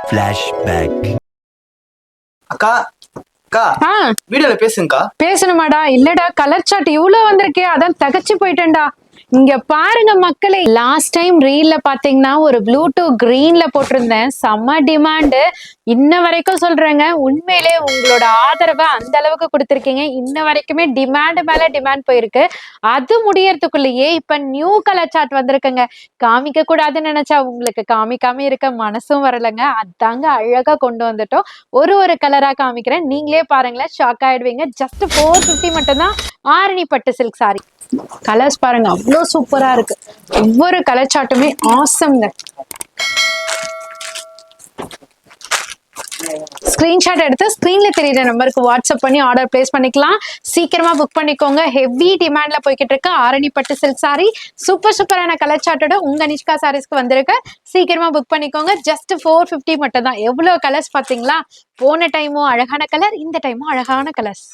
Flashback. அக்கா அக்கா வீடியோல பேசுங்கக்கா. பேசணுமாடா? இல்லடா, கலர் சார்ட் இவ்வளவு வந்திருக்கே, அதான் தகச்சு போயிட்டேன்டா. இங்க பாருங்க மக்களே, லாஸ்ட் டைம் ரீல்ல பாத்தீங்கன்னா ஒரு ப்ளூ டு கிரீன்ல போட்டிருந்தேன். செம்ம டிமாண்டு. இன்ன வரைக்கும் சொல்றேங்க, உண்மையிலே உங்களோட ஆதரவை அந்த அளவுக்கு கொடுத்துருக்கீங்க. இன்ன வரைக்குமே டிமாண்ட் மேல டிமாண்ட் போயிருக்கு. அது முடியறதுக்குள்ளேயே இப்ப நியூ கலர் சார்ட் வந்திருக்குங்க. காமிக்க கூடாதுன்னு நினைச்சா உங்களுக்கு காமிக்காம இருக்க மனசும் வரலங்க. அதாங்க அழகா கொண்டு வந்துட்டோம். ஒரு கலரா காமிக்கிறேன், நீங்களே பாருங்களேன், ஷாக் ஆயிடுவீங்க. ஜஸ்ட் 450 மட்டும்தான். ஆரணி பட்டு சில்க் சாரி. கலர்ஸ் பாருங்க, அவ்வளோ சூப்பரா இருக்கு. ஒவ்வொரு கலர் சார்ட்டுமே ஆசம்ங்க. ஸ்கிரீன்ஷாட் எடுத்து ஸ்கிரீன்ல தெரியுற நம்பருக்கு வாட்ஸ்அப் பண்ணி ஆர்டர் பிளேஸ் பண்ணிக்கலாம். சீக்கிரமா புக் பண்ணிக்கோங்க. ஹெவி டிமாண்ட்ல போய்கிட்டு இருக்கு ஆரணி பட்டு சில்க் சாரி. சூப்பரான கலர் சார்ட்டோட உங்க நிஷ்கா சாரீஸ்க்கு வந்திருக்கு. சீக்கிரமா புக் பண்ணிக்கோங்க. ஜஸ்ட் 450 மட்டும் தான். எவ்வளவு கலர்ஸ் பாத்தீங்களா? போன டைமும் அழகான கலர், இந்த டைமும் அழகான கலர்ஸ்.